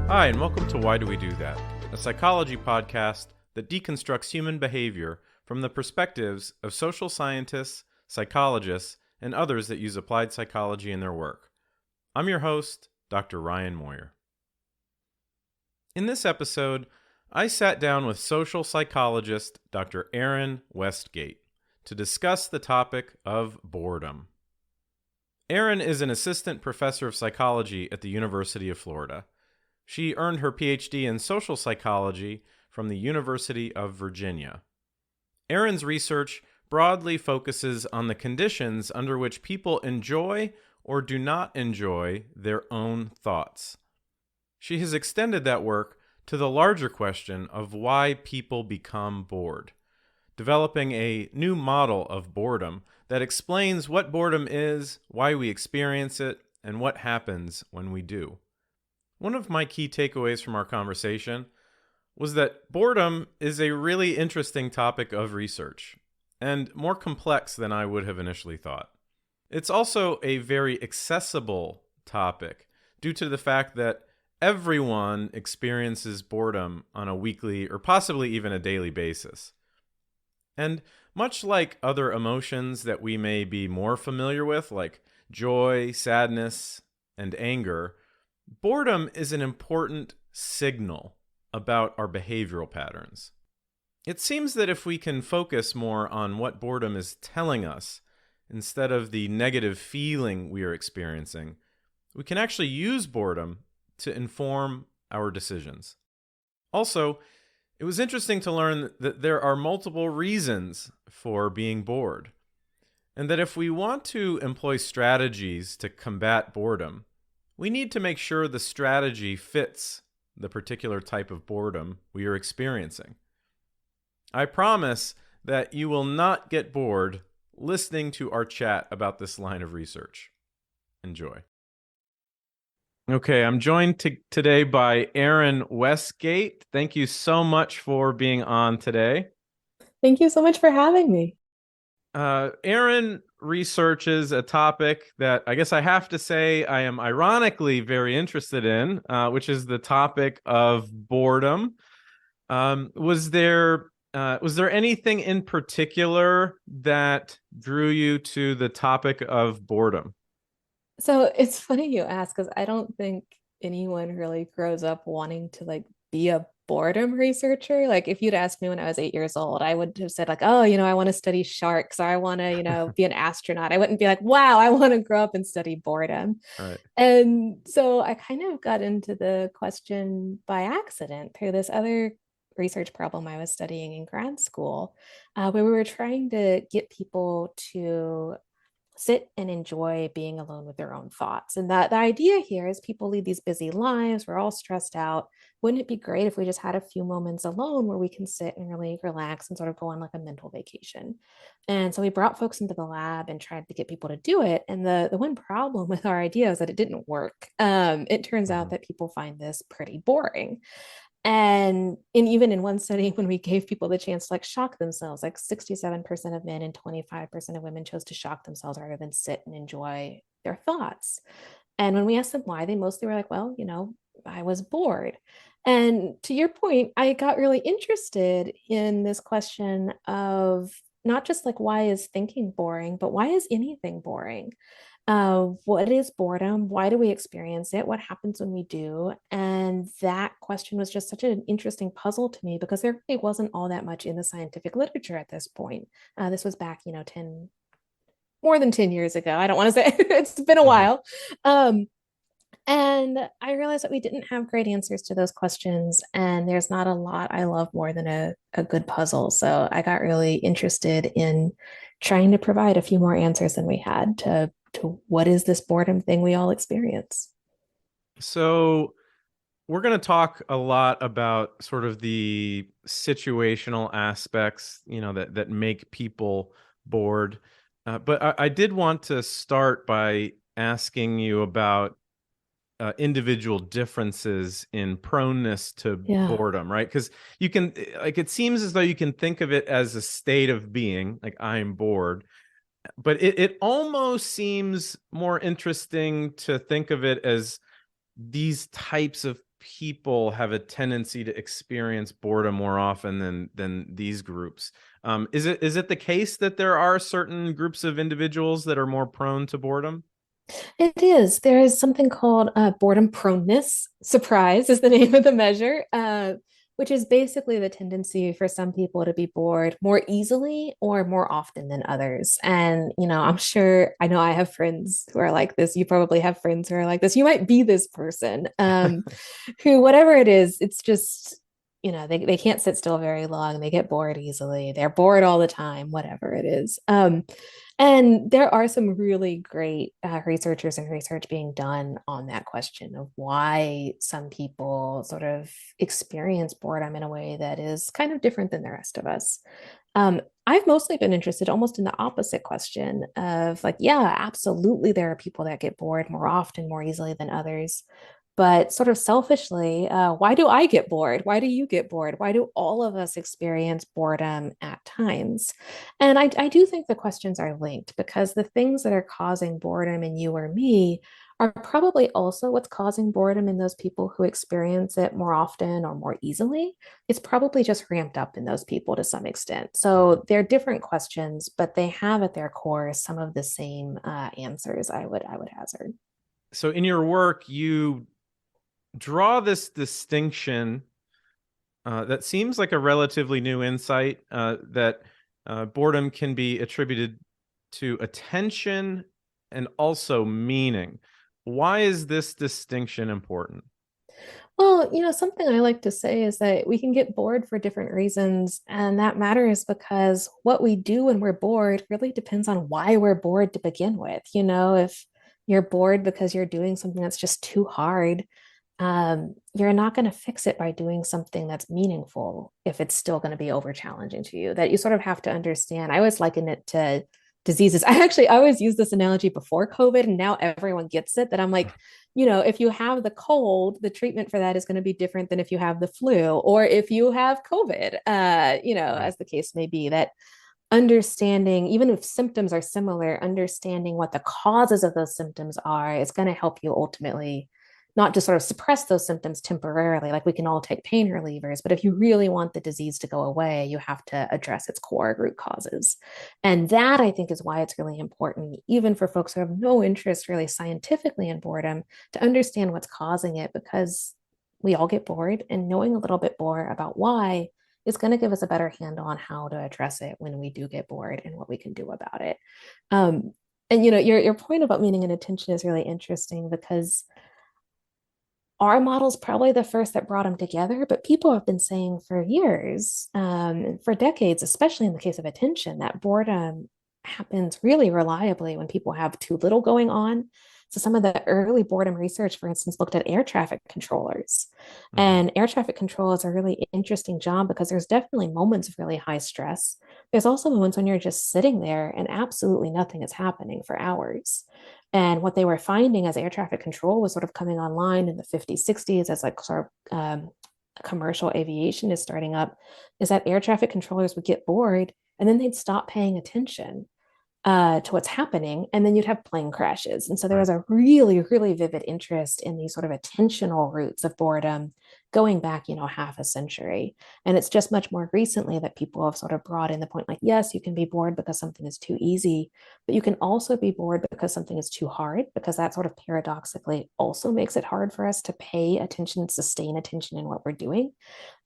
Hi, and welcome to Why Do We Do That, a psychology podcast that deconstructs human behavior from the perspectives of social scientists, psychologists, and others that use applied psychology in their work. I'm your host, Dr. Ryan Moyer. In this episode, I sat down with social psychologist Dr. Erin Westgate to discuss the topic of boredom. Erin is an assistant professor of psychology at the University of Florida. She earned her PhD in social psychology from the University of Virginia. Erin's research broadly focuses on the conditions under which people enjoy or do not enjoy their own thoughts. She has extended that work to the larger question of why people become bored, developing a new model of boredom that explains what boredom is, why we experience it, and what happens when we do. One of my key takeaways from our conversation was that boredom is a really interesting topic of research and more complex than I would have initially thought. It's also a very accessible topic due to the fact that everyone experiences boredom on a weekly or possibly even a daily basis. And much like other emotions that we may be more familiar with, like joy, sadness, and anger, boredom is an important signal about our behavioral patterns. It seems that if we can focus more on what boredom is telling us instead of the negative feeling we are experiencing, we can actually use boredom to inform our decisions. Also, it was interesting to learn that there are multiple reasons for being bored, and that if we want to employ strategies to combat boredom, we need to make sure the strategy fits the particular type of boredom we are experiencing. I promise that you will not get bored listening to our chat about this line of research. Enjoy. Okay, I'm joined today by Erin Westgate. Thank you so much for being on today. Thank you so much for having me. Erin researches a topic that I guess I have to say I am ironically very interested in, which is the topic of boredom. Was there anything in particular that drew you to the topic of boredom? So it's funny you ask because I don't think anyone really grows up wanting to be a boredom researcher. Like if you'd asked me when I was 8 years old, I would have said oh, I want to study sharks or I want to, be an astronaut. I wouldn't be like, wow, I want to grow up and study boredom. Right. And so I kind of got into the question by accident through this other research problem I was studying in grad school, where we were trying to get people to sit and enjoy being alone with their own thoughts. And that the idea here is people lead these busy lives, we're all stressed out. Wouldn't it be great if we just had a few moments alone where we can sit and really relax and sort of go on like a mental vacation? And so we brought folks into the lab and tried to get people to do it. And the one problem with our idea is that it didn't work. It turns out that people find this pretty boring. And even in one study, when we gave people the chance to shock themselves, like 67% of men and 25% of women chose to shock themselves rather than sit and enjoy their thoughts. And when we asked them why, they mostly were like, well, I was bored. And to your point, I got really interested in this question of not just why is thinking boring, but why is anything boring? What is boredom? Why do we experience it? What happens when we do? And that question was just such an interesting puzzle to me because there really wasn't all that much in the scientific literature at this point. This was back, more than 10 years ago. I don't want to say it's been a while. And I realized that we didn't have great answers to those questions. And there's not a lot I love more than a good puzzle. So I got really interested in trying to provide a few more answers than we had to what is this boredom thing we all experience. So we're going to talk a lot about sort of the situational aspects, that make people bored. But I did want to start by asking you about individual differences in proneness to Yeah. boredom, right? Because you can, it seems as though you can think of it as a state of being, like I'm bored, but it almost seems more interesting to think of it as these types of people have a tendency to experience boredom more often than these groups. Is it the case that there are certain groups of individuals that are more prone to boredom? It is. There is something called boredom proneness. Surprise is the name of the measure, which is basically the tendency for some people to be bored more easily or more often than others. And, I'm sure I know I have friends who are like this. You probably have friends who are like this. You might be this person who, whatever it is, it's just, they can't sit still very long. They get bored easily. They're bored all the time, whatever it is. And there are some really great researchers and research being done on that question of why some people sort of experience boredom in a way that is kind of different than the rest of us. I've mostly been interested almost in the opposite question of like, yeah, absolutely, there are people that get bored more often, more easily than others. But sort of selfishly, why do I get bored? Why do you get bored? Why do all of us experience boredom at times? And I do think the questions are linked because the things that are causing boredom in you or me are probably also what's causing boredom in those people who experience it more often or more easily. It's probably just ramped up in those people to some extent. So they're different questions, but they have at their core some of the same answers, I would hazard. So in your work, you draw this distinction that seems like a relatively new insight, that boredom can be attributed to attention and also meaning. Why is this distinction important? Well, something I like to say is that we can get bored for different reasons, and that matters because what we do when we're bored really depends on why we're bored to begin with. If you're bored because you're doing something that's just too hard, you're not going to fix it by doing something that's meaningful if it's still going to be over challenging to you. That you sort of have to understand. I always liken it to diseases. I always use this analogy before COVID, and now everyone gets it. That I'm like, if you have the cold, the treatment for that is going to be different than if you have the flu or if you have COVID. Right. As the case may be, that understanding, even if symptoms are similar, understanding what the causes of those symptoms are is going to help you ultimately not just sort of suppress those symptoms temporarily, like we can all take pain relievers, but if you really want the disease to go away, you have to address its core root causes. And that I think is why it's really important, even for folks who have no interest really scientifically in boredom, to understand what's causing it, because we all get bored, and knowing a little bit more about why is going to give us a better handle on how to address it when we do get bored and what we can do about it. And your point about meaning and attention is really interesting because our model's probably the first that brought them together, but people have been saying for years, for decades, especially in the case of attention, that boredom happens really reliably when people have too little going on. So some of the early boredom research, for instance, looked at air traffic controllers. Mhm. And air traffic control is a really interesting job because there's definitely moments of really high stress. There's also moments when you're just sitting there and absolutely nothing is happening for hours. And what they were finding as air traffic control was sort of coming online in the 50s, 60s, as like sort of commercial aviation is starting up, is that air traffic controllers would get bored and then they'd stop paying attention to what's happening, and then you'd have plane crashes. And so there Right. was a really, really vivid interest in these sort of attentional roots of boredom going back, half a century. And it's just much more recently that people have sort of brought in the point like, yes, you can be bored because something is too easy, but you can also be bored because something is too hard, because that sort of paradoxically also makes it hard for us to pay attention, sustain attention in what we're doing.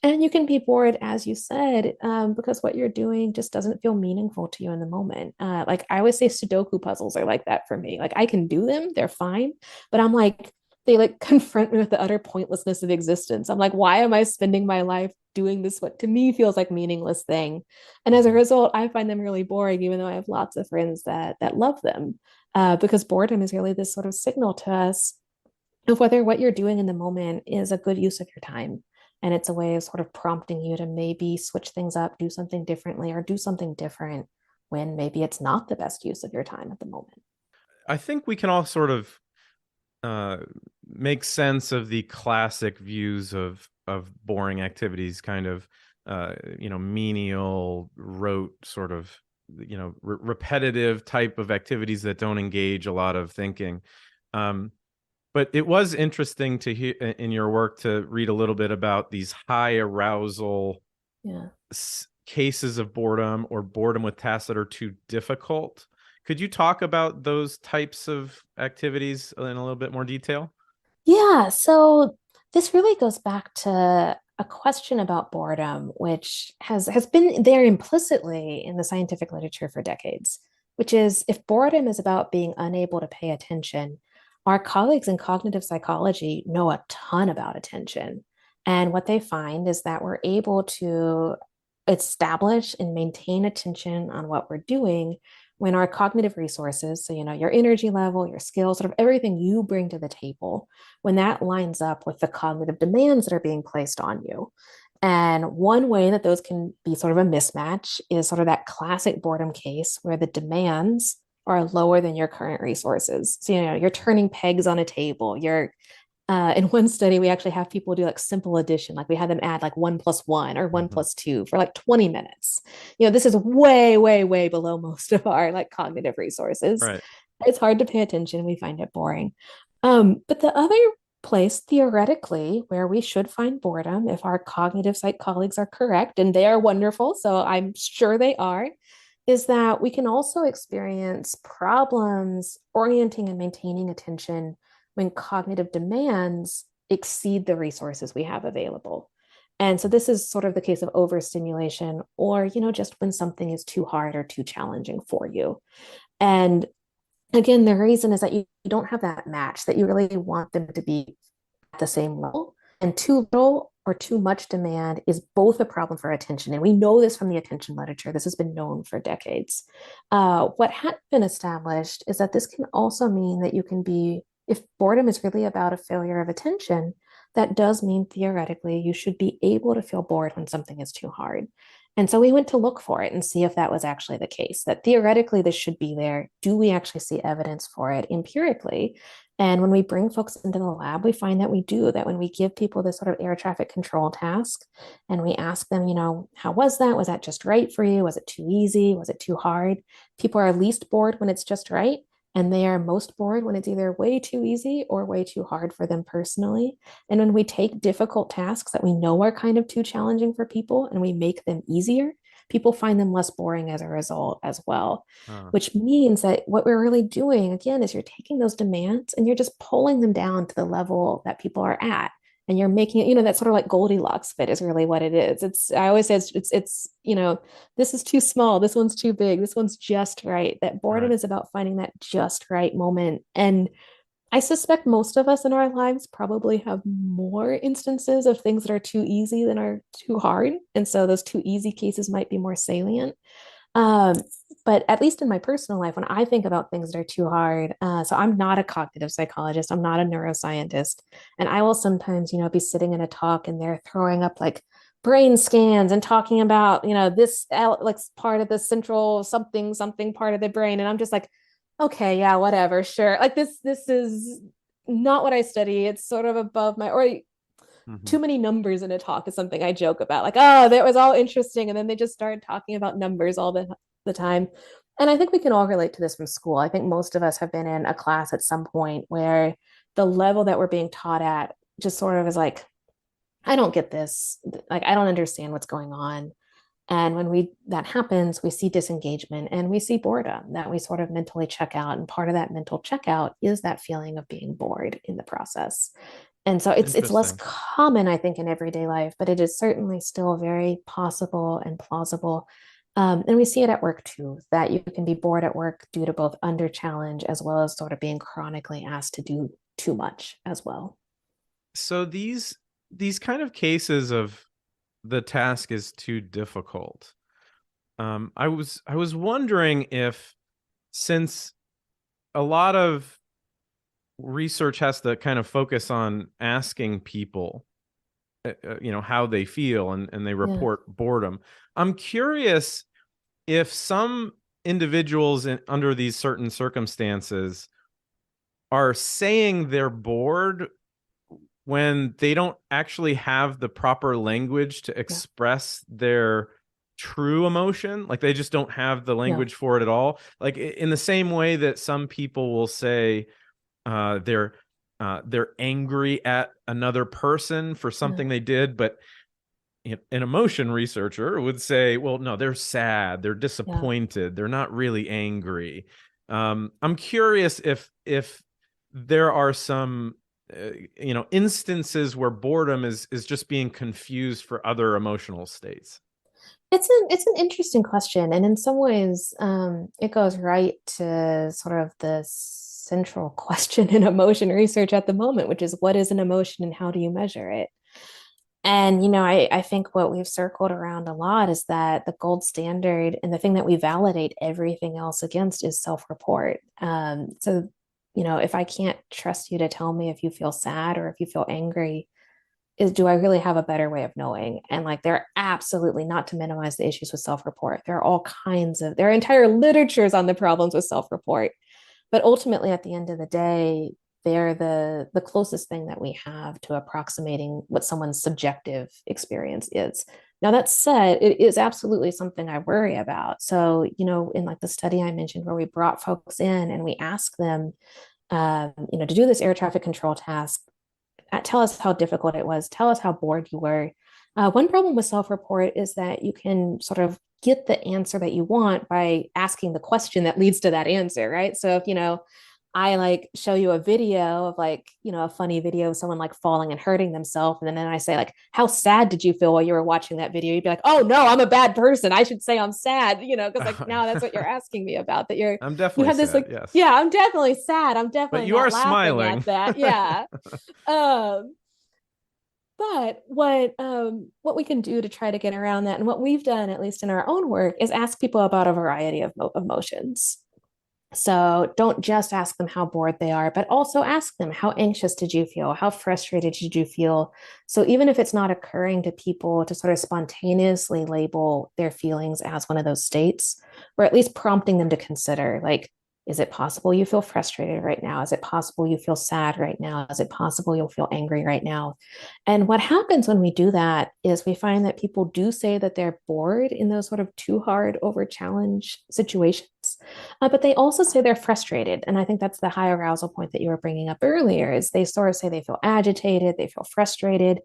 And you can be bored, as you said, because what you're doing just doesn't feel meaningful to you in the moment. Like I always say, Sudoku puzzles are like that for me. Like I can do them, they're fine, but I'm like, they like confront me with the utter pointlessness of existence. I'm like, why am I spending my life doing this, what to me feels like meaningless thing? And as a Mhm. result, I find them really boring, even though I have lots of friends that love them, because boredom is really this sort of signal to us of whether what you're doing in the moment is a good use of your time. And it's a way of sort of prompting you to maybe switch things up, do something differently, or do something different when maybe it's not the best use of your time at the moment. I think we can all sort of uh, make sense of the classic views of boring activities, kind of menial, rote, sort of repetitive type of activities that don't engage a lot of thinking. Um, But it was interesting to hear in your work to read a little bit about these high arousal Yeah. cases of boredom or boredom with tasks that are too difficult. Could you talk about those types of activities in a little bit more detail? Yeah, so this really goes back to a question about boredom, which has been there implicitly in the scientific literature for decades, which is if boredom is about being unable to pay attention, our colleagues in cognitive psychology know a ton about attention. And what they find is that we're able to establish and maintain attention on what we're doing when our cognitive resources, so your energy level, your skills, sort of everything you bring to the table, when that lines up with the cognitive demands that are being placed on you. And one way that those can be sort of a mismatch is sort of that classic boredom case where the demands are lower than your current resources. So, you're turning pegs on a table. In one study, we actually have people do like simple addition. Like we had them add like 1 plus 1 or one Mhm. plus two for like 20 minutes. This is way, way, way below most of our like cognitive resources. Right. It's hard to pay attention. We find it boring. But the other place, theoretically, where we should find boredom, if our cognitive psych colleagues are correct, and they are wonderful, so I'm sure they are, is that we can also experience problems orienting and maintaining attention when cognitive demands exceed the resources we have available. And so this is sort of the case of overstimulation or, just when something is too hard or too challenging for you. And again, the reason is that you don't have that match, that you really want them to be at the same level. And too little or too much demand is both a problem for attention. And we know this from the attention literature. This has been known for decades. What had been established is that this can also mean that you can be, if boredom is really about a failure of attention, that does mean theoretically you should be able to feel bored when something is too hard. And so we went to look for it and see if that was actually the case, that theoretically this should be there. Do we actually see evidence for it empirically? And when we bring folks into the lab, we find that we do, that when we give people this sort of air traffic control task and we ask them, how was that? Was that just right for you? Was it too easy? Was it too hard? People are least bored when it's just right. And they are most bored when it's either way too easy or way too hard for them personally. And when we take difficult tasks that we know are kind of too challenging for people and we make them easier, people find them less boring as a result as well. Uh, Which means that what we're really doing, again, is you're taking those demands and you're just pulling them down to the level that people are at. And you're making it, that sort of like Goldilocks fit is really what it is. I always say this is too small, this one's too big, this one's just right. That boredom right. is about finding that just right moment. And I suspect most of us in our lives probably have more instances of things that are too easy than are too hard. And so those too easy cases might be more salient. Um, but at least in my personal life, when I think about things that are too hard, so I'm not a cognitive psychologist, I'm not a neuroscientist, and I will sometimes, be sitting in a talk and they're throwing up like brain scans and talking about, this like part of the central something something part of the brain, and I'm just like, okay, yeah, whatever, sure. Like this is not what I study. It's sort of above my or Mhm. too many numbers in a talk is something I joke about. Like, oh, that was all interesting. And then they just started talking about numbers all the time. And I think we can all relate to this from school. I think most of us have been in a class at some point where the level that we're being taught at just sort of is like, I don't get this. Like, I don't understand what's going on. And when that happens, we see disengagement and we see boredom that we sort of mentally check out. And part of that mental checkout is that feeling of being bored in the process. And so it's less Interesting. common, I think, in everyday life, but it is certainly still very possible and plausible. And we see it at work too, that you can be bored at work due to both under challenge as well as sort of being chronically asked to do too much as well. So these kind of cases of the task is too difficult. I was wondering if, since a lot of research has to kind of focus on asking people, how they feel, and they Yeah. report boredom. I'm curious if some individuals under these certain circumstances are saying they're bored when they don't actually have the proper language to Yeah. express their true emotion. Like they just don't have the Yeah. language for it at all. Like in the same way that some people will say they're they're angry at another person for Yeah. something they did, but an emotion researcher would say, well, no, they're sad, they're Yeah. disappointed, they're not really angry. I'm curious if there are some instances where boredom is just being confused for other emotional states. It's an interesting question, and in some ways, it goes right to sort of the central question in emotion research at the moment, which is what is an emotion and how do you measure it? And I think what we've circled around a lot is that the gold standard and the thing that we validate everything else against is self-report. So if I can't trust you to tell me if you feel sad or if you feel angry, is do I really have a better way of knowing? And like there are absolutely, not to minimize the issues with self-report. There are entire literatures on the problems with self-report. But ultimately, at the end of the day, they're the closest thing that we have to approximating what someone's subjective experience is. Now, that said, it is absolutely something I worry about. So, in like the study I mentioned where we brought folks in and we asked them, to do this air traffic control task, tell us how difficult it was, tell us how bored you were. One problem with self-report is that you can sort of get the answer that you want by asking the question that leads to that answer, right? So if I like show you a video of like a funny video of someone like falling and hurting themselves, and then I say like, how sad did you feel while you were watching that video? You'd be like, oh no, I'm a bad person, I should say I'm sad, because like now that's what you're asking me about, that I'm you definitely have this sad, like, yes. yeah, I'm definitely sad, I'm But definitely you are not laughing at smiling. that, yeah. um but what we can do to try to get around that, and what we've done, at least in our own work, is ask people about a variety of emotions. So don't just ask them how bored they are, but also ask them, how anxious did you feel? How frustrated did you feel? So even if it's not occurring to people to sort of spontaneously label their feelings as one of those states, or at least prompting them to consider, like, is it possible you feel frustrated right now? Is it possible you feel sad right now? Is it possible you'll feel angry right now? And what happens when we do that is we find that people do say that they're bored in those sort of too hard, over challenge situations. But they also say they're frustrated. And I think that's the high arousal point that you were bringing up earlier, is they sort of say they feel agitated, they feel frustrated,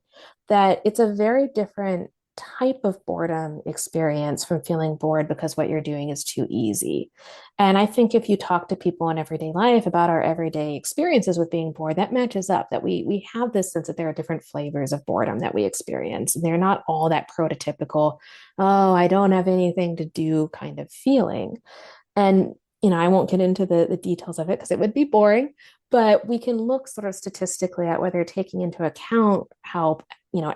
that it's a very different type of boredom experience from feeling bored because what you're doing is too easy. And I think if you talk to people in everyday life about our everyday experiences with being bored, that matches up, that we have this sense that there are different flavors of boredom that we experience. They're not all that prototypical, oh, I don't have anything to do kind of feeling. And I won't get into the details of it because it would be boring, but we can look sort of statistically at whether taking into account how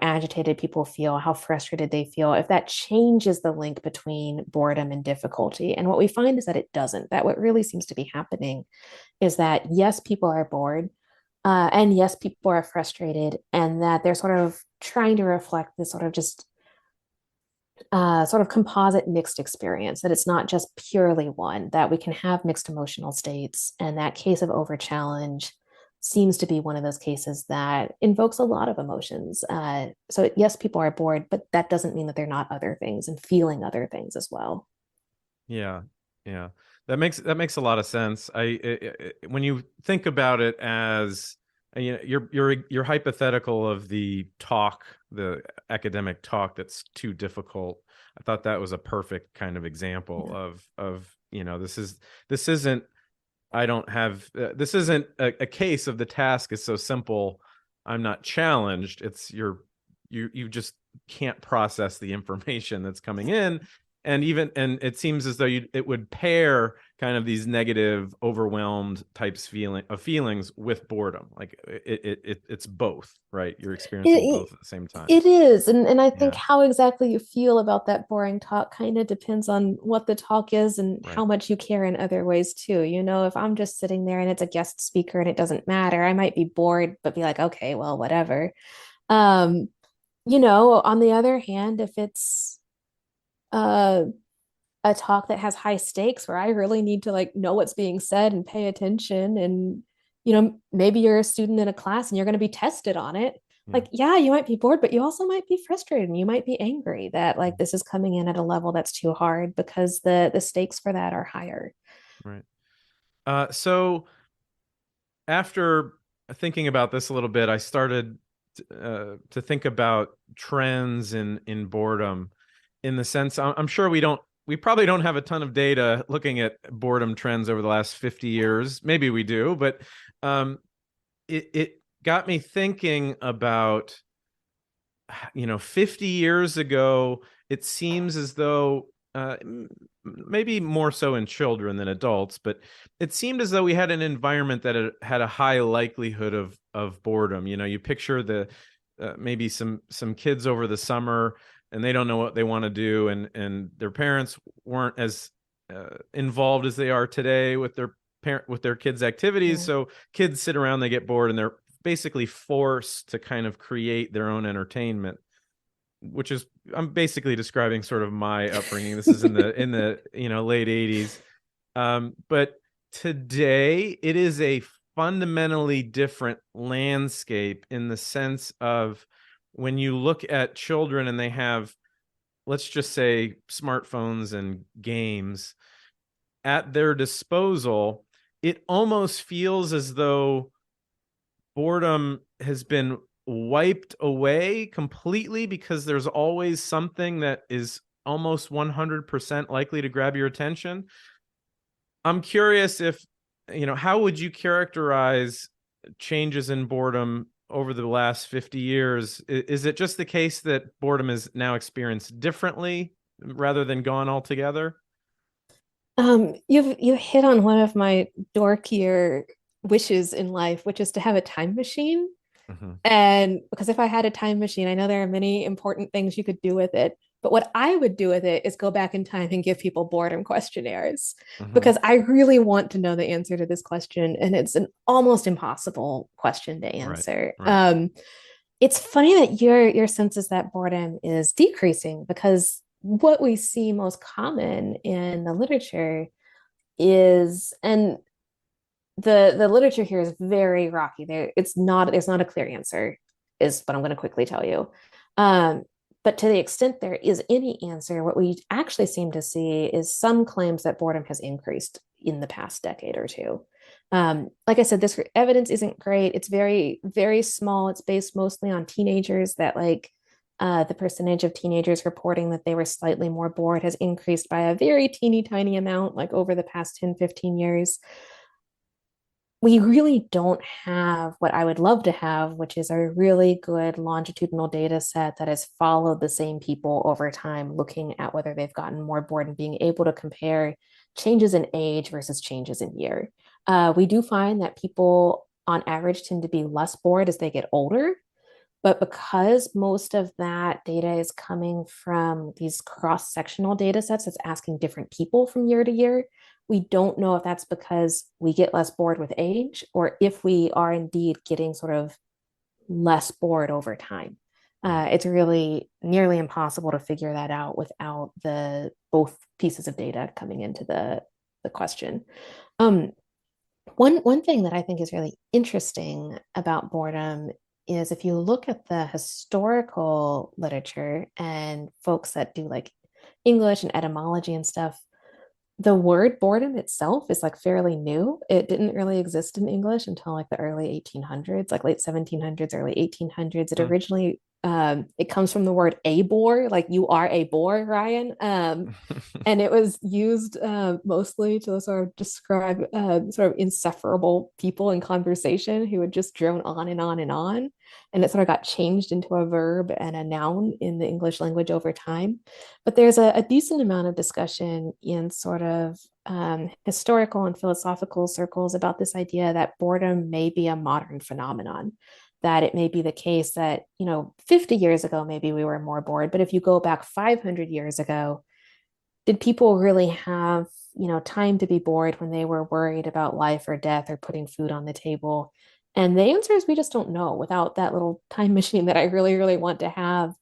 agitated people feel, how frustrated they feel, if that changes the link between boredom and difficulty. And what we find is that it doesn't. That what really seems to be happening is that yes, people are bored, and yes, people are frustrated, and that they're sort of trying to reflect this sort of just sort of composite mixed experience, that it's not just purely one, that we can have mixed emotional states. And that case of over challenge seems to be one of those cases that invokes a lot of emotions. So, yes, people are bored, but that doesn't mean that they're not other things and feeling other things as well. Yeah, yeah, that makes a lot of sense. When you think about it as your hypothetical of the academic talk that's too difficult. I thought that was a perfect kind of example Yeah. of this isn't I don't have this isn't a case of the task is so simple. I'm not challenged. You just can't process the information that's coming in, and it seems as though it would pair kind of these negative, overwhelmed types feelings with boredom. Like it's both, right? You're experiencing It, both at the same time. it is. And I think Yeah, how exactly you feel about that boring talk kind of depends on what the talk is and right. how much you care in other ways too. If I'm just sitting there and it's a guest speaker and it doesn't matter, I might be bored, but be like, okay, well, whatever. Um, on the other hand, if it's uh a talk that has high stakes where I really need to like know what's being said and pay attention, and maybe you're a student in a class and you're going to be tested on it, Yeah. like yeah, you might be bored, but you also might be frustrated and you might be angry that like this is coming in at a level that's too hard because the stakes for that are higher. Right. So after thinking about this a little bit, I started to think about trends in boredom, in the sense I'm sure we probably don't have a ton of data looking at boredom trends over the last 50 years. Maybe we do, but um, it got me thinking about 50 years ago, it seems as though maybe more so in children than adults, but it seemed as though we had an environment that had a high likelihood of boredom. You picture the maybe some kids over the summer, and they don't know what they want to do, and their parents weren't as involved as they are today with their kids' activities. Mm. So kids sit around, they get bored, and they're basically forced to kind of create their own entertainment, which is, I'm basically describing sort of my upbringing. This is in the late 80s. But today it is a fundamentally different landscape, in the sense of when you look at children and they have, let's just say, smartphones and games at their disposal, it almost feels as though boredom has been wiped away completely, because there's always something that is almost 100% likely to grab your attention. I'm curious if, how would you characterize changes in boredom over the last 50 years? Is it just the case that boredom is now experienced differently rather than gone altogether? You hit on one of my dorkier wishes in life, which is to have a time machine. Hmm. And because if I had a time machine, I know there are many important things you could do with it. But what I would do with it is go back in time and give people boredom questionnaires, Hmm. because I really want to know the answer to this question. And it's an almost impossible question to Right, answer. right. It's funny that your sense is that boredom is decreasing, because what we see most common in the literature is, and the literature here is very rocky. There's not a clear answer, is what I'm going to quickly tell you. But to the extent there is any answer, what we actually seem to see is some claims that boredom has increased in the past decade or two. Like I said, this evidence isn't great. It's very, very small. It's based mostly on teenagers, that the percentage of teenagers reporting that they were slightly more bored has increased by a very teeny tiny amount, like over the past 10, 15 years. We really don't have what I would love to have, which is a really good longitudinal data set that has followed the same people over time, looking at whether they've gotten more bored and being able to compare changes in age versus changes in year. We do find that people on average tend to be less bored as they get older, but because most of that data is coming from these cross-sectional data sets that's asking different people from year to year, we don't know if that's because we get less bored with age, or if we are indeed getting sort of less bored over time. It's really nearly impossible to figure that out without the both pieces of data coming into the question. Um, one thing that I think is really interesting about boredom is if you look at the historical literature and folks that do like English and etymology and stuff, the word boredom itself is like fairly new. It didn't really exist in English until like the early 1800s, like late 1700s, early 1800s. It Hmm. originally it comes from the word a bore, like you are a bore, Ryan. And it was used mostly to sort of describe sort of insufferable people in conversation who would just drone on and on and on. And it sort of got changed into a verb and a noun in the English language over time. But there's a decent amount of discussion in sort of historical and philosophical circles about this idea that boredom may be a modern phenomenon. That it may be the case that, 50 years ago, maybe we were more bored. But if you go back 500 years ago, did people really have, time to be bored when they were worried about life or death or putting food on the table? And the answer is we just don't know without that little time machine that I really, really want to have.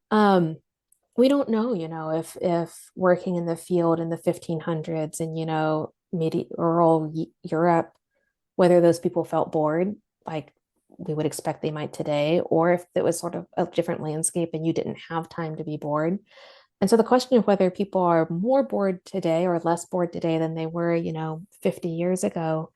Um, we don't know, if working in the field in the 1500s and, medieval Europe, whether those people felt bored like we would expect they might today, or if it was sort of a different landscape and you didn't have time to be bored. And so the question of whether people are more bored today or less bored today than they were, 50 years ago,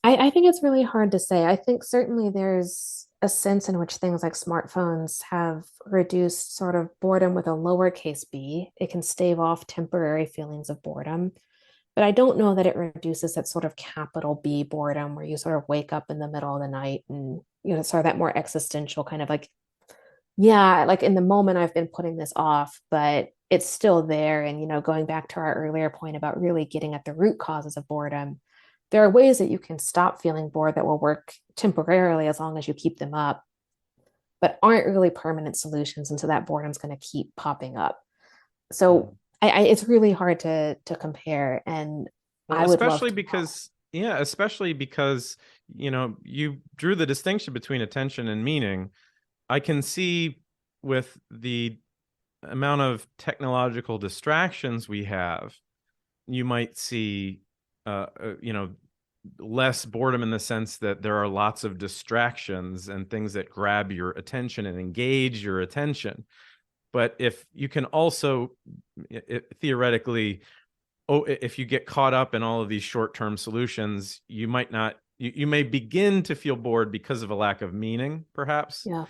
I think it's really hard to say. I think certainly there's a sense in which things like smartphones have reduced sort of boredom with a lowercase b. It can stave off temporary feelings of boredom. But I don't know that it reduces that sort of capital B boredom where you sort of wake up in the middle of the night and, sort of that more existential kind of like, yeah, like in the moment I've been putting this off, but it's still there. And, going back to our earlier point about really getting at the root causes of boredom, there are ways that you can stop feeling bored that will work temporarily as long as you keep them up, but aren't really permanent solutions. And so that boredom's going to keep popping up. So it's really hard to compare. And Well, I would love especially to know. because, yeah, especially because, you drew the distinction between attention and meaning. I can see with the amount of technological distractions we have, you might see, you know, less boredom in the sense that there are lots of distractions and things that grab your attention and engage your attention. But if you can also theoretically, if you get caught up in all of these short-term solutions, you might not, you may begin to feel bored because of a lack of meaning, perhaps. Yeah.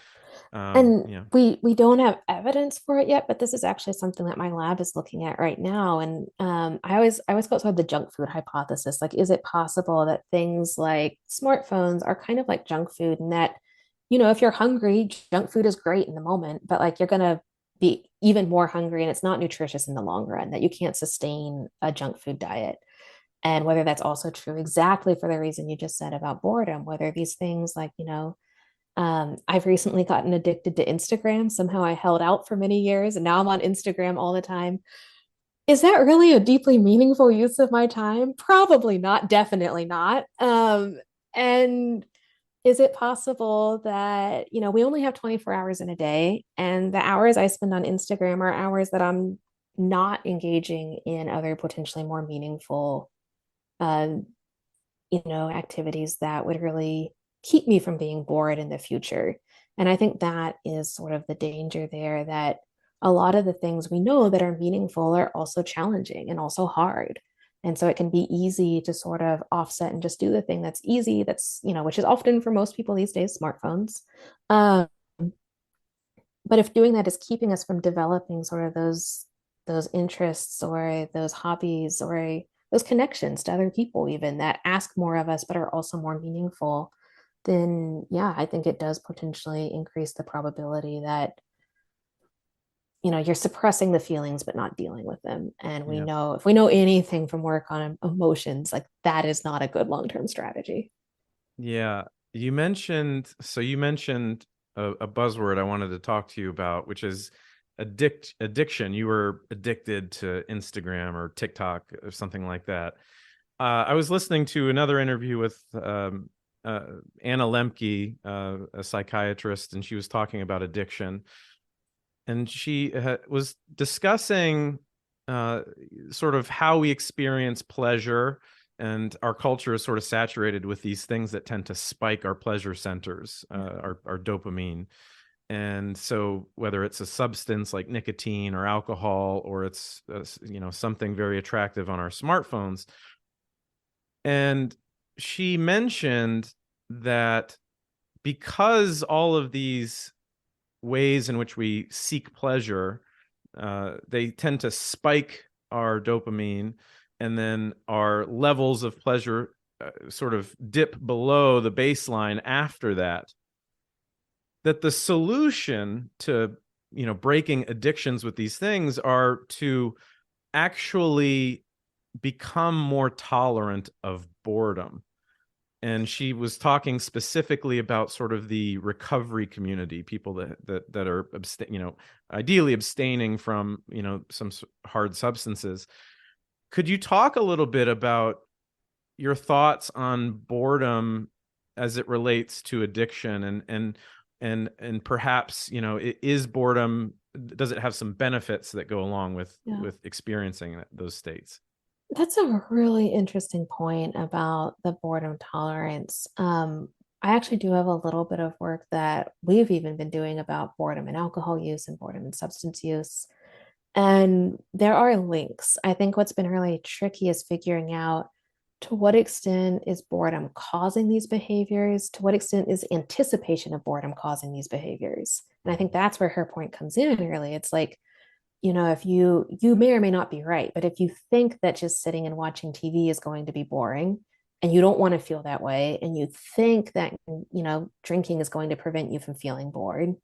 And Yeah. we don't have evidence for it yet, but this is actually something that my lab is looking at right now. And I always go sort of the junk food hypothesis. Like, is it possible that things like smartphones are kind of like junk food, and that, if you're hungry, junk food is great in the moment, but like you're gonna be even more hungry and it's not nutritious in the long run, that you can't sustain a junk food diet. And whether that's also true exactly for the reason you just said about boredom, whether these things like, I've recently gotten addicted to Instagram. Somehow I held out for many years and now I'm on Instagram all the time. Is that really a deeply meaningful use of my time? Probably not, definitely not. And is it possible that, we only have 24 hours in a day, and the hours I spend on Instagram are hours that I'm not engaging in other potentially more meaningful uh, activities that would really keep me from being bored in the future. And I think that is sort of the danger there, that a lot of the things we know that are meaningful are also challenging and also hard. And so it can be easy to sort of offset and just do the thing that's easy, that's, which is often for most people these days, smartphones. Um, but if doing that is keeping us from developing sort of those interests or those hobbies or those connections to other people even that ask more of us but are also more meaningful, then yeah, I think it does potentially increase the probability that you're suppressing the feelings but not dealing with them. And we Yeah. know, if we know anything from work on emotions, like that is not a good long-term strategy. Yeah. You mentioned a buzzword I wanted to talk to you about, which is addiction. You were addicted to Instagram or TikTok or something like that. I was listening to another interview with uh, Anna Lemke, a psychiatrist, and she was talking about addiction. And she was discussing uh, sort of how we experience pleasure, and our culture is sort of saturated with these things that tend to spike our pleasure centers, our dopamine. And so whether it's a substance like nicotine or alcohol, or it's something very attractive on our smartphones. And she mentioned that because all of these ways in which we seek pleasure, they tend to spike our dopamine, and then our levels of pleasure sort of dip below the baseline after that. That the solution to breaking addictions with these things are to actually become more tolerant of boredom. And she was talking specifically about sort of the recovery community, people that are ideally abstaining from some hard substances. Could you talk a little bit about your thoughts on boredom as it relates to addiction, and perhaps is boredom, does it have some benefits that go along with Yeah. experiencing those states? That's a really interesting point about the boredom tolerance. I actually do have a little bit of work that we've even been doing about boredom and alcohol use and boredom and substance use. And there are links. I think what's been really tricky is figuring out to what extent is boredom causing these behaviors? To what extent is anticipation of boredom causing these behaviors? And I think that's where her point comes in, really. It's like, if you may or may not be right, but if you think that just sitting and watching TV is going to be boring and you don't want to feel that way, and you think that, drinking is going to prevent you from feeling bored,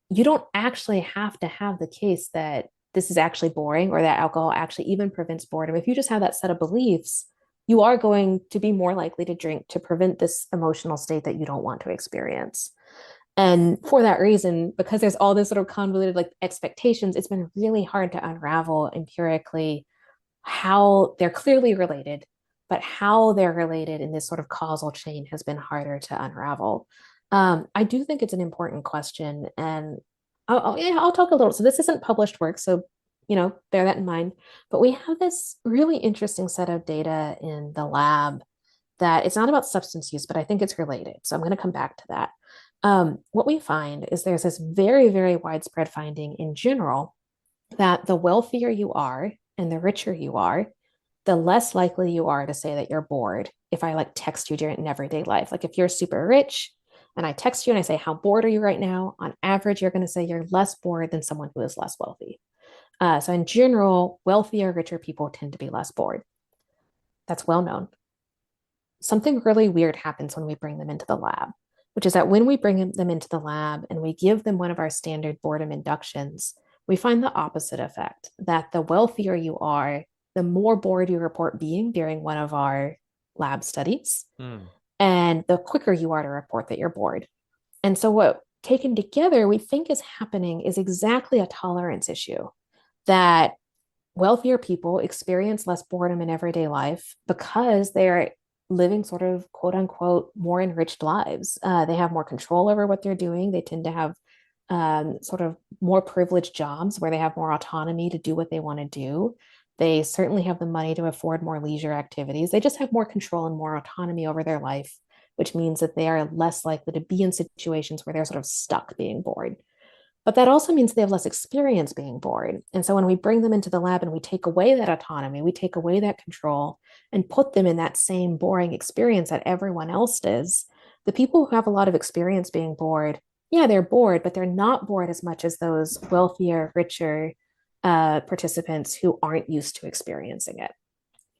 you don't actually have to have the case that this is actually boring or that alcohol actually even prevents boredom. If you just have that set of beliefs, you are going to be more likely to drink to prevent this emotional state that you don't want to experience. And for that reason, because there's all this sort of convoluted like expectations, it's been really hard to unravel empirically how they're clearly related, but how they're related in this sort of causal chain has been harder to unravel. I do think it's an important question, and I'll talk a little. So this isn't published work, so bear that in mind. But we have this really interesting set of data in the lab that it's not about substance use, but I think it's related. So I'm going to come back to that. What we find is there's this very, very widespread finding in general that the wealthier you are and the richer you are, the less likely you are to say that you're bored if I like text you during everyday life. Like if you're super rich and I text you and I say, how bored are you right now? On average, you're going to say you're less bored than someone who is less wealthy. So in general, wealthier, richer people tend to be less bored. That's well known. Something really weird happens when we bring them into the lab, which is that when we bring them into the lab and we give them one of our standard boredom inductions, we find the opposite effect, that the wealthier you are, the more bored you report being during one of our lab studies, and the quicker you are to report that you're bored. And so what taken together we think is happening is exactly a tolerance issue, that wealthier people experience less boredom in everyday life because they're living sort of quote unquote more enriched lives. They have more control over what they're doing. They tend to have sort of more privileged jobs where they have more autonomy to do what they want to do. They certainly have the money to afford more leisure activities. They just have more control and more autonomy over their life, which means that they are less likely to be in situations where they're sort of stuck being bored. But that also means they have less experience being bored. And so when we bring them into the lab and we take away that autonomy, we take away that control and put them in that same boring experience that everyone else does, the people who have a lot of experience being bored, yeah, they're bored, but they're not bored as much as those wealthier, richer participants who aren't used to experiencing it.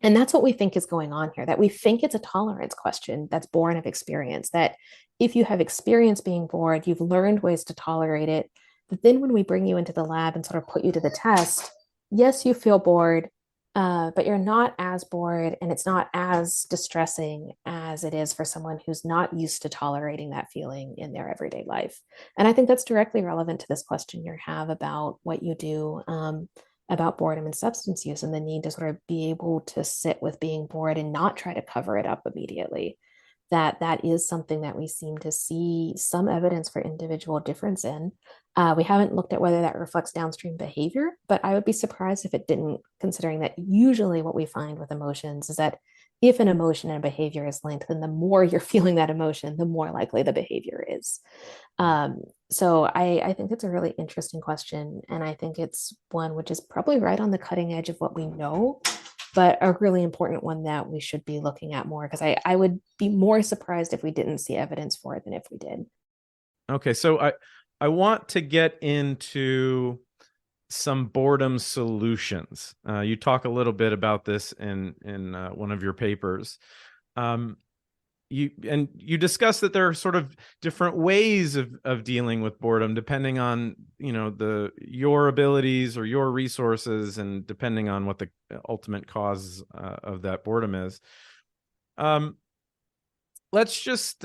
And that's what we think is going on here, that we think it's a tolerance question that's born of experience, that if you have experience being bored, you've learned ways to tolerate it. But then when we bring you into the lab and sort of put you to the test, yes, you feel bored, but you're not as bored and it's not as distressing as it is for someone who's not used to tolerating that feeling in their everyday life. And I think that's directly relevant to this question you have about what you do about boredom and substance use and the need to sort of be able to sit with being bored and not try to cover it up immediately. That is something that we seem to see some evidence for individual difference in. We haven't looked at whether that reflects downstream behavior, but I would be surprised if it didn't, considering that usually what we find with emotions is that if an emotion and behavior is linked, then the more you're feeling that emotion, the more likely the behavior is. So I think it's a really interesting question. And I think it's one which is probably right on the cutting edge of what we know, but a really important one that we should be looking at more, because I would be more surprised if we didn't see evidence for it than if we did. Okay, so I want to get into some boredom solutions. You talk a little bit about this in one of your papers. You discuss that there are sort of different ways of dealing with boredom depending on your abilities or your resources, and depending on what the ultimate cause of that boredom is. Let's just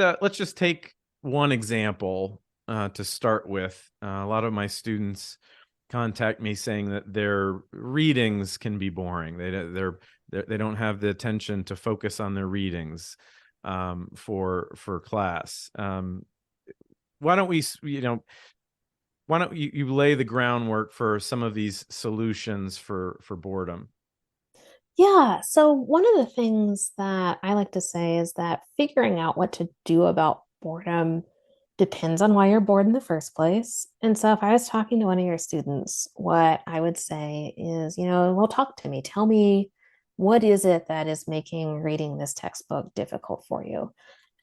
take one example to start with. A lot of my students contact me saying that their readings can be boring. They don't have the attention to focus on their readings for class. Why don't you lay the groundwork for some of these solutions for boredom? Yeah. So, one of the things that I like to say is that figuring out what to do about boredom depends on why you're bored in the first place. And so, if I was talking to one of your students, what I would say is, well, talk to me. Tell me what is it that is making reading this textbook difficult for you?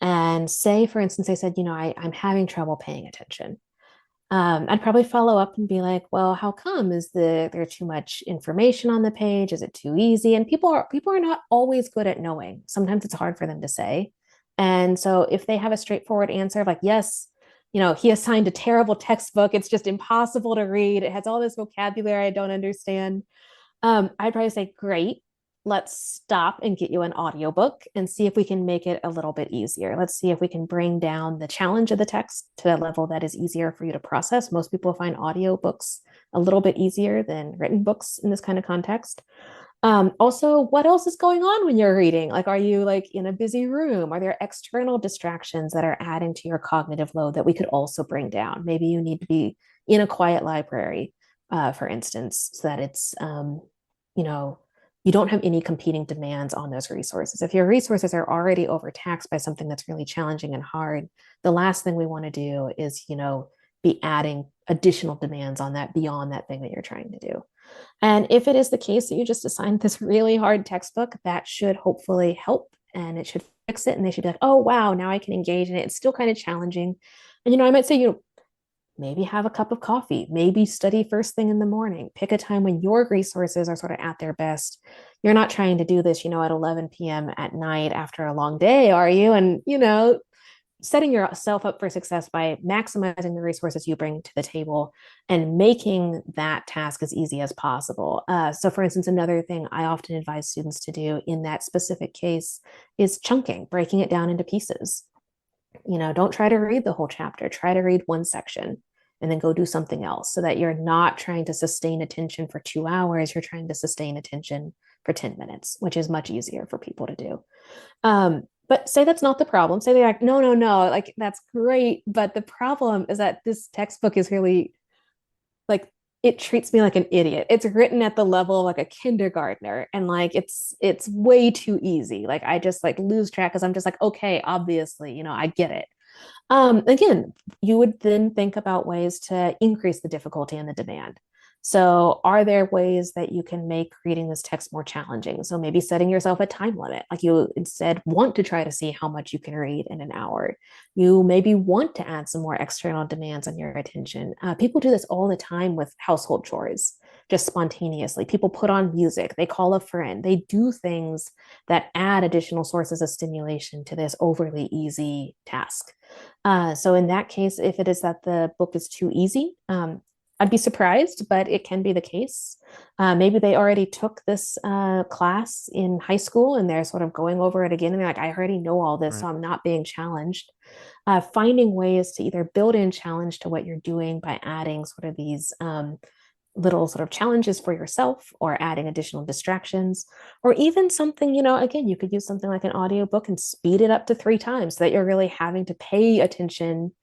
And say, for instance, they said, I'm having trouble paying attention. I'd probably follow up and be like, well, how come? Is there too much information on the page? Is it too easy? And people are not always good at knowing. Sometimes it's hard for them to say. And so if they have a straightforward answer of like, yes, he assigned a terrible textbook, it's just impossible to read. It has all this vocabulary I don't understand. I'd probably say, great, let's stop and get you an audiobook and see if we can make it a little bit easier. Let's see if we can bring down the challenge of the text to a level that is easier for you to process. Most people find audiobooks a little bit easier than written books in this kind of context. Also, what else is going on when you're reading? Like, are you like in a busy room? Are there external distractions that are adding to your cognitive load that we could also bring down? Maybe you need to be in a quiet library, for instance, so that it's, you know, you don't have any competing demands on those resources. If your resources are already overtaxed by something that's really challenging and hard, the last thing we want to do is, be adding additional demands on that beyond that thing that you're trying to do. And if it is the case that you just assigned this really hard textbook, that should hopefully help and it should fix it. And they should be like, oh, wow, now I can engage in it. It's still kind of challenging. And, I might say, maybe have a cup of coffee, maybe study first thing in the morning, pick a time when your resources are sort of at their best. You're not trying to do this, at 11 p.m. at night after a long day, are you? And, setting yourself up for success by maximizing the resources you bring to the table and making that task as easy as possible. So, for instance, another thing I often advise students to do in that specific case is chunking, breaking it down into pieces. Don't try to read the whole chapter, try to read one section and then go do something else so that you're not trying to sustain attention for 2 hours. You're trying to sustain attention for 10 minutes, which is much easier for people to do. But say that's not the problem. Say they're like, no, no, no, like that's great. But the problem is that this textbook is really like, it treats me like an idiot. It's written at the level of like a kindergartner and like it's way too easy. Like I just like lose track because I'm just like, okay, obviously, I get it. Again, you would then think about ways to increase the difficulty and the demand. So, are there ways that you can make reading this text more challenging? So, maybe setting yourself a time limit, like you instead want to try to see how much you can read in an hour. You maybe want to add some more external demands on your attention. People do this all the time with household chores, just spontaneously. People put on music, they call a friend, they do things that add additional sources of stimulation to this overly easy task. So in that case, if it is that the book is too easy, I'd be surprised, but it can be the case. Maybe they already took this class in high school and they're sort of going over it again. And they're like, I already know all this, Right. so I'm not being challenged. Finding ways to either build in challenge to what you're doing by adding sort of these little sort of challenges for yourself or adding additional distractions or even something, again, you could use something like an audiobook and speed it up to 3 times so that you're really having to pay attention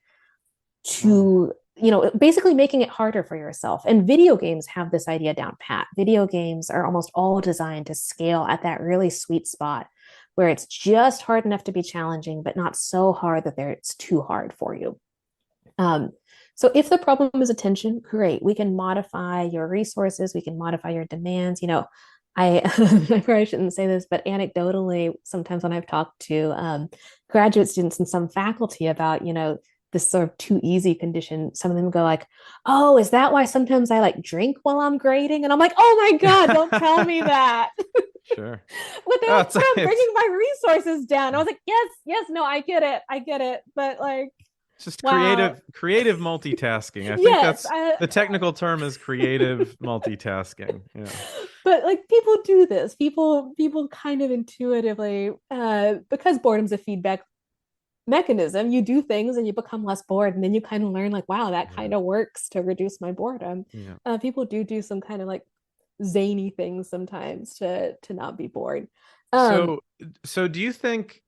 Mm. to, basically making it harder for yourself. And video games have this idea down pat. Video games are almost all designed to scale at that really sweet spot where it's just hard enough to be challenging, but not so hard that it's too hard for you. Um, so if the problem is attention, great. We can modify your resources. We can modify your demands. I, I probably shouldn't say this, but anecdotally, sometimes when I've talked to graduate students and some faculty about, this sort of too easy condition, some of them go like, oh, is that why sometimes I like drink while I'm grading? And I'm like, oh my God, don't tell me that. Sure. But Oh, but I'm bringing my resources down. I was like, yes, yes, no, I get it. I get it. But like, it's just wow. creative multitasking. I think Yes, that's the technical term is creative multitasking. Yeah. but like people do this. People kind of intuitively, because boredom's a feedback mechanism. You do things and you become less bored, and then you kind of learn like, wow, that Yeah. kind of works to reduce my boredom. Yeah. People do some kind of like zany things sometimes to not be bored. Um, So so do you think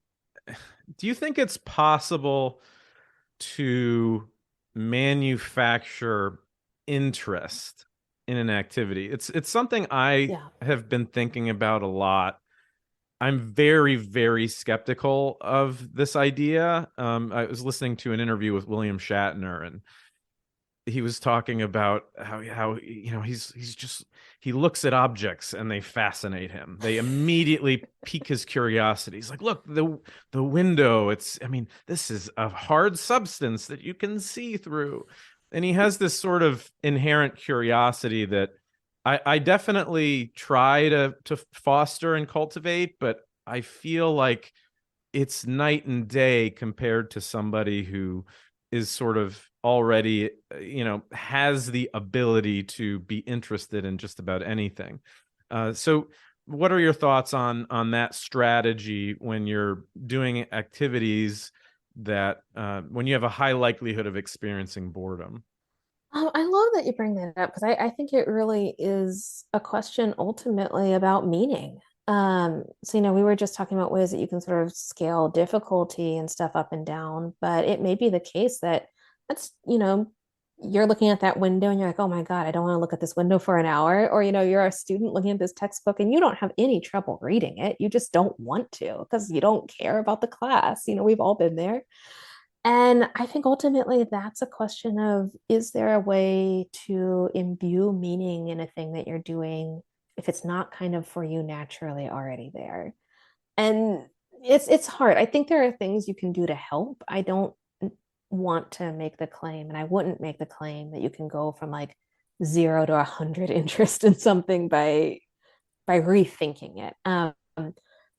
it's possible to manufacture interest in an activity? It's something I yeah, have been thinking about a lot. I'm very, very skeptical of this idea. I was listening to an interview with William Shatner, and he was talking about how he's just he looks at objects and they fascinate him. They immediately pique his curiosity. He's like, look, the window, it's, I mean, this is a hard substance that you can see through. And he has this sort of inherent curiosity that I definitely try to foster and cultivate, but I feel like it's night and day compared to somebody who is sort of already, has the ability to be interested in just about anything. So what are your thoughts on that strategy when you're doing activities that when you have a high likelihood of experiencing boredom? I love that you bring that up because I think it really is a question ultimately about meaning. So, we were just talking about ways that you can sort of scale difficulty and stuff up and down, but it may be the case that you're looking at that window and you're like, oh my God, I don't want to look at this window for an hour. Or, you're a student looking at this textbook and you don't have any trouble reading it. You just don't want to because you don't care about the class. We've all been there. And I think ultimately that's a question of, is there a way to imbue meaning in a thing that you're doing if it's not kind of for you naturally already there? And it's hard. I think there are things you can do to help. I don't want to make the claim, and I wouldn't make the claim that you can go from like 0 to 100 interest in something by rethinking it.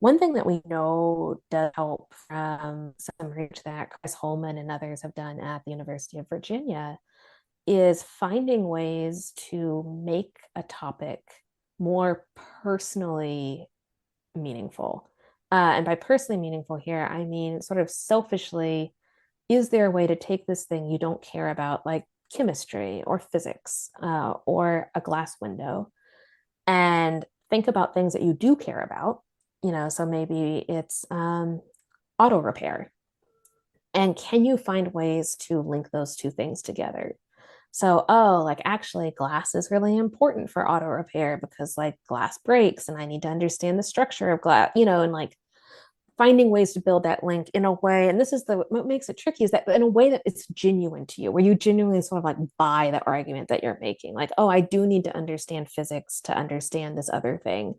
One thing that we know does help from some research that Chris Holman and others have done at the University of Virginia is finding ways to make a topic more personally meaningful. And by personally meaningful here, I mean sort of selfishly, is there a way to take this thing you don't care about, like chemistry or physics or a glass window, and think about things that you do care about? So maybe it's auto repair. And can you find ways to link those two things together? So, oh, like actually, glass is really important for auto repair because like glass breaks and I need to understand the structure of glass, and like finding ways to build that link in a way. And this is what makes it tricky, is that in a way that it's genuine to you, where you genuinely sort of like buy the argument that you're making. Like, oh, I do need to understand physics to understand this other thing.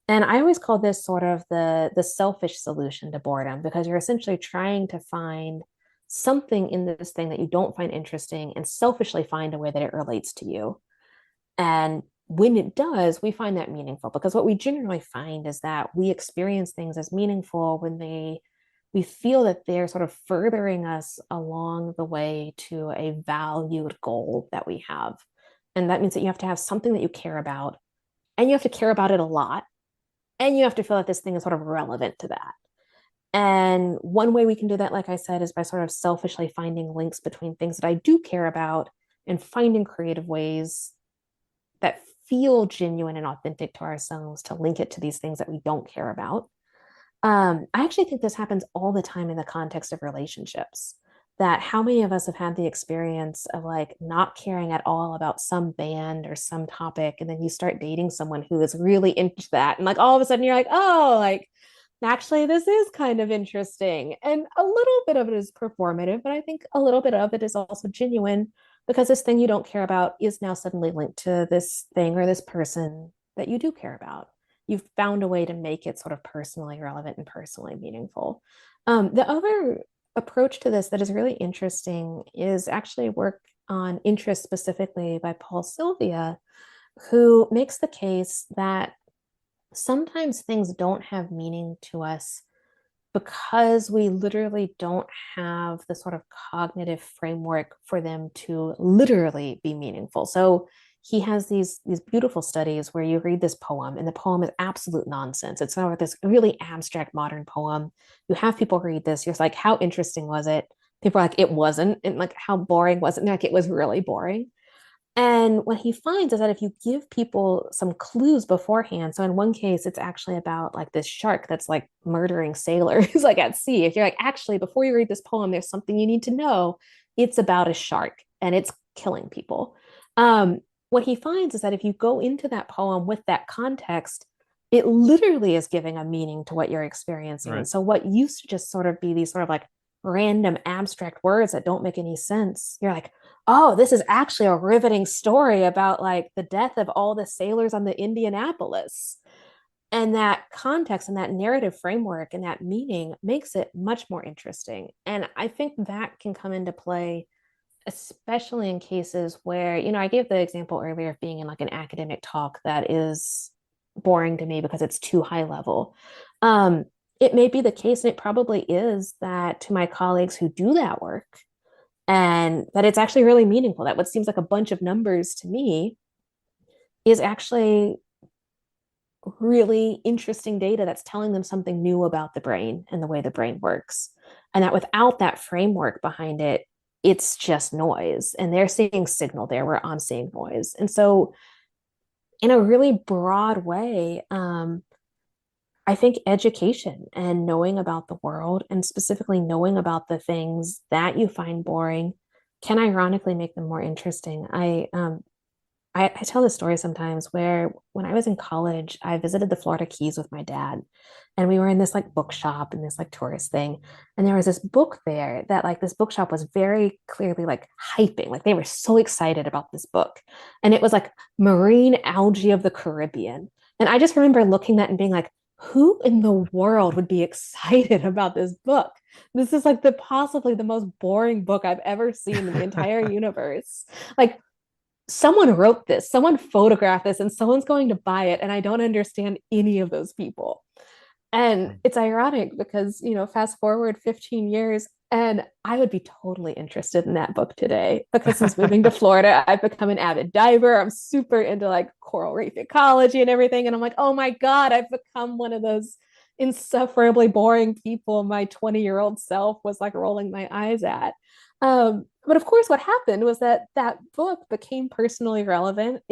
And I always call this sort of the selfish solution to boredom, because you're essentially trying to find something in this thing that you don't find interesting and selfishly find a way that it relates to you. And when it does, we find that meaningful, because what we generally find is that we experience things as meaningful when we feel that they're sort of furthering us along the way to a valued goal that we have. And that means that you have to have something that you care about, and you have to care about it a lot, and you have to feel that this thing is sort of relevant to that. And one way we can do that, like I said, is by sort of selfishly finding links between things that I do care about and finding creative ways that feel genuine and authentic to ourselves to link it to these things that we don't care about. I actually think this happens all the time in the context of relationships. That how many of us have had the experience of like not caring at all about some band or some topic, and then you start dating someone who is really into that, and like all of a sudden you're like, oh, like actually this is kind of interesting. And a little bit of it is performative, but I think a little bit of it is also genuine, because this thing you don't care about is now suddenly linked to this thing or this person that you do care about. You've found a way to make it sort of personally relevant and personally meaningful. The other approach to this that is really interesting is actually work on interest specifically by Paul Sylvia, who makes the case that sometimes things don't have meaning to us because we literally don't have the sort of cognitive framework for them to literally be meaningful. So he has these beautiful studies where you read this poem and the poem is absolute nonsense. It's not this really abstract modern poem. You have people read this, you're like, how interesting was it? People are like, it wasn't. And like, how boring was it? And like, it was really boring. And what he finds is that if you give people some clues beforehand, so in one case, it's actually about like this shark that's like murdering sailors like at sea. If you're like, actually, before you read this poem, there's something you need to know. It's about a shark and it's killing people. What he finds is that if you go into that poem with that context, it literally is giving a meaning to what you're experiencing. Right. And so what used to just sort of be these sort of like random abstract words that don't make any sense, you're like, oh, this is actually a riveting story about like the death of all the sailors on the Indianapolis. And that context and that narrative framework and that meaning makes it much more interesting. And I think that can come into play, especially in cases where, I gave the example earlier of being in like an academic talk that is boring to me because it's too high level. Um, it may be the case, and it probably is, that to my colleagues who do that work, and that it's actually really meaningful, that what seems like a bunch of numbers to me is actually really interesting data that's telling them something new about the brain and the way the brain works. And that without that framework behind it, it's just noise. And they're seeing signal there where I'm seeing noise. And so, in a really broad way, I think education and knowing about the world, and specifically knowing about the things that you find boring, can ironically make them more interesting. I tell this story sometimes where when I was in college, I visited the Florida Keys with my dad. And we were in this like bookshop and this like tourist thing. And there was this book there that like this bookshop was very clearly like hyping. Like they were so excited about this book. And it was like Marine Algae of the Caribbean. And I just remember looking at it and being like, who in the world would be excited about this book? This is like the possibly the most boring book I've ever seen in the entire universe. Like someone wrote this, someone photographed this, and someone's going to buy it. And I don't understand any of those people. And it's ironic because, fast forward 15 years, and I would be totally interested in that book today because since moving to Florida, I've become an avid diver. I'm super into like coral reef ecology and everything. And I'm like, oh my God, I've become one of those insufferably boring people my 20-year-old self was like rolling my eyes at. But of course, what happened was that that book became personally relevant.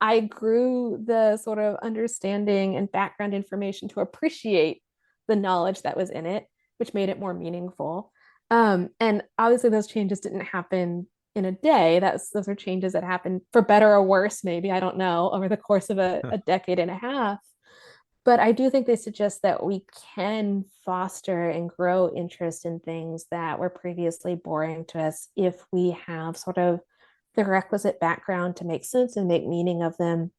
I grew the sort of understanding and background information to appreciate the knowledge that was in it, which made it more meaningful. And obviously, those changes didn't happen in a day. Those are changes that happened for better or worse, maybe, I don't know, over the course of a decade and a half. But I do think they suggest that we can foster and grow interest in things that were previously boring to us if we have sort of the requisite background to make sense and make meaning of them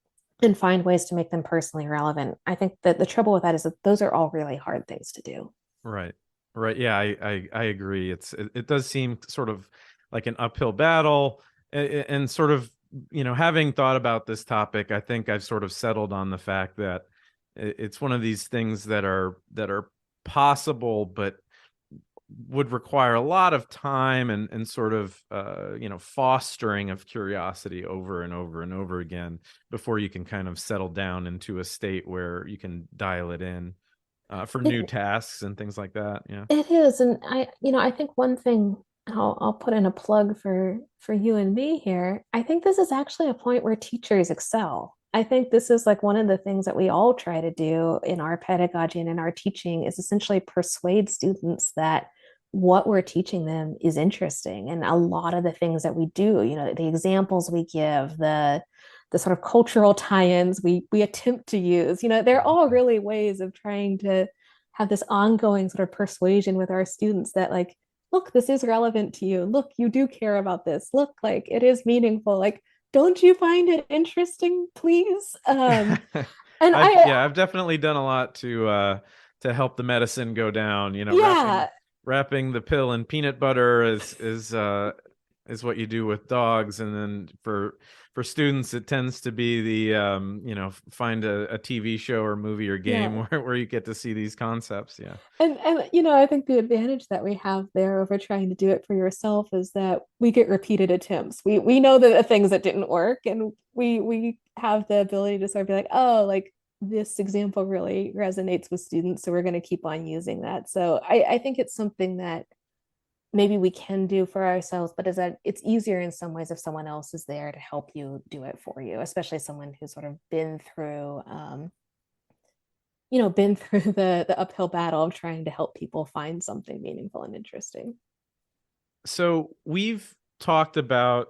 and find ways to make them personally relevant. I think that the trouble with that is that those are all really hard things to do. Right. Right. Yeah, I agree. It does seem sort of like an uphill battle, and sort of, having thought about this topic, I think I've sort of settled on the fact that it's one of these things that are possible, but would require a lot of time and sort of fostering of curiosity over and over and over again before you can kind of settle down into a state where you can dial it in for new It, tasks and things like that. Yeah. it is. And I think one thing I'll put in a plug for you and me here. I think this is actually a point where teachers excel. I think this is like one of the things that we all try to do in our pedagogy and in our teaching is essentially persuade students that what we're teaching them is interesting. And a lot of the things that we do, the examples we give, the sort of cultural tie-ins we attempt to use, they're all really ways of trying to have this ongoing sort of persuasion with our students that like, look, this is relevant to you. Look, you do care about this. Look, like it is meaningful. Like, don't you find it interesting, please? And I've definitely done a lot to help the medicine go down. yeah, Wrapping the pill in peanut butter is what you do with dogs, and then for students it tends to be the find a TV show or movie or game yeah. where you get to see these concepts. Yeah. And I think the advantage that we have there over trying to do it for yourself is that we get repeated attempts. We know the things that didn't work, and we have the ability to sort of be like, oh, like this example really resonates with students, so we're going to keep on using that. So I think it's something that maybe we can do for ourselves, but is that it's easier in some ways if someone else is there to help you do it for you, especially someone who's sort of been through the uphill battle of trying to help people find something meaningful and interesting. So we've talked about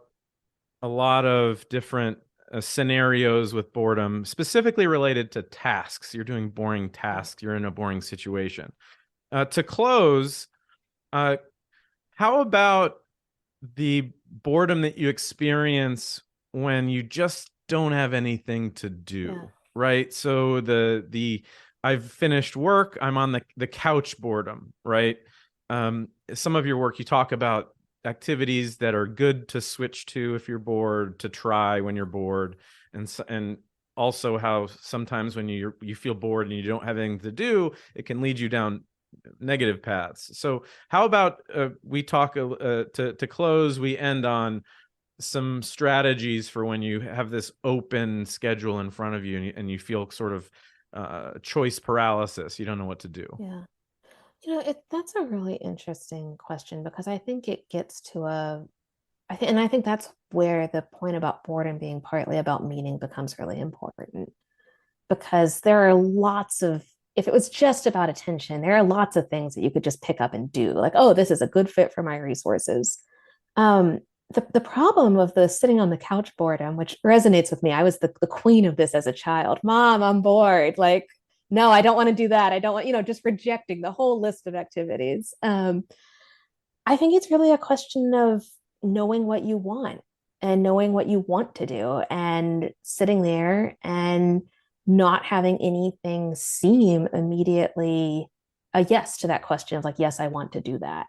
a lot of different scenarios with boredom, specifically related to tasks. You're doing boring tasks. You're in a boring situation. To close, How about the boredom that you experience when you just don't have anything to Yeah. do, right? So the I've finished work, I'm on the couch boredom, right? Some of your work you talk about activities that are good to switch to if you're bored, to try when you're bored, and also how sometimes when you feel bored and you don't have anything to do, it can lead you down negative paths. So how about we talk to close? We end on some strategies for when you have this open schedule in front of you and you feel sort of choice paralysis. You don't know what to do. Yeah. That's a really interesting question because I think it gets to I think that's where the point about boredom being partly about meaning becomes really important because there are lots of, if it was just about attention, there are lots of things that you could just pick up and do. Like, oh, this is a good fit for my resources. Um, the problem of the sitting on the couch boredom, which resonates with me, I was the queen of this as a child. Mom, I'm bored. Like, no, I don't want to do that. I don't want, just rejecting the whole list of activities. I think it's really a question of knowing what you want and knowing what you want to do and sitting there and not having anything seem immediately a yes to that question of like, yes, I want to do that.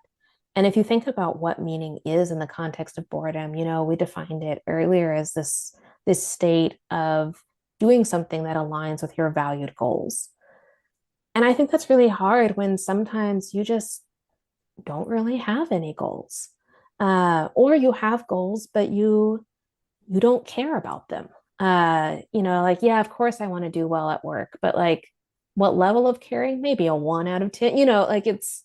And if you think about what meaning is in the context of boredom, we defined it earlier as this state of doing something that aligns with your valued goals. And I think that's really hard when sometimes you just don't really have any goals. Or you have goals, but you don't care about them. Like, yeah, of course I want to do well at work, but like what level of caring? Maybe a 1 out of 10, like it's,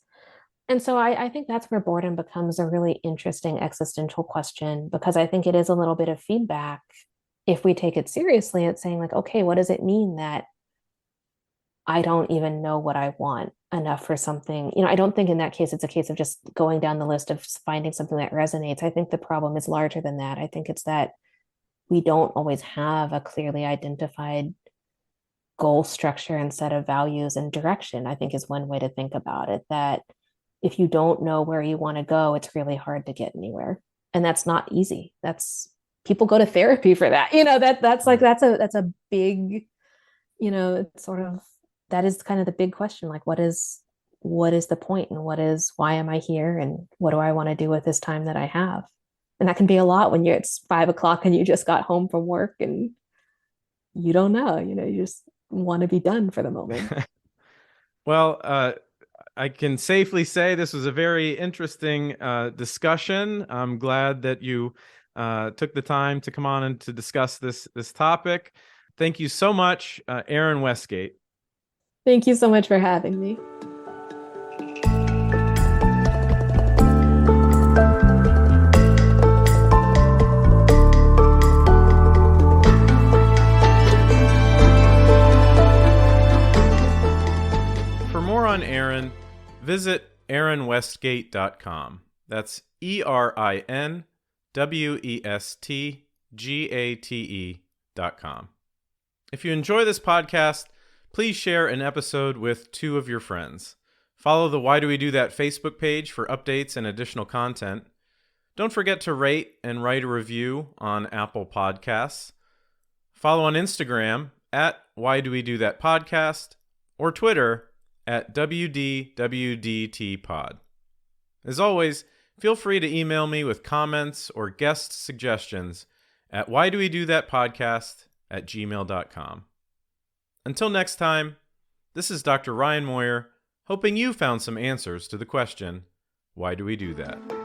and so I think that's where boredom becomes a really interesting existential question because I think it is a little bit of feedback if we take it seriously. It's saying like, okay, what does it mean that I don't even know what I want enough for something? I don't think in that case it's a case of just going down the list of finding something that resonates. I think the problem is larger than that. I think it's that we don't always have a clearly identified goal structure and set of values and direction, I think is one way to think about it. That if you don't know where you want to go, it's really hard to get anywhere. And that's not easy. That's people go to therapy for that. That's like that's a big, it's sort of that is kind of the big question. Like what is the point and why am I here and what do I want to do with this time that I have? And that can be a lot when it's 5 o'clock and you just got home from work and you don't know, you just want to be done for the moment. Well, I can safely say this was a very interesting discussion. I'm glad that you took the time to come on and to discuss this topic. Thank you so much, Erin Westgate. Thank you so much for having me. For more on Erin, visit erinwestgate.com. That's ErinWestgate.com. If you enjoy this podcast, please share an episode with 2 of your friends. Follow the Why Do We Do That Facebook page for updates and additional content. Don't forget to rate and write a review on Apple Podcasts. Follow on Instagram at Why Do We Do That Podcast or Twitter at WDWDTpod. As always, feel free to email me with comments or guest suggestions at whydowethatpodcast@gmail.com. Until next time, this is Dr. Ryan Moyer, hoping you found some answers to the question, why do we do that?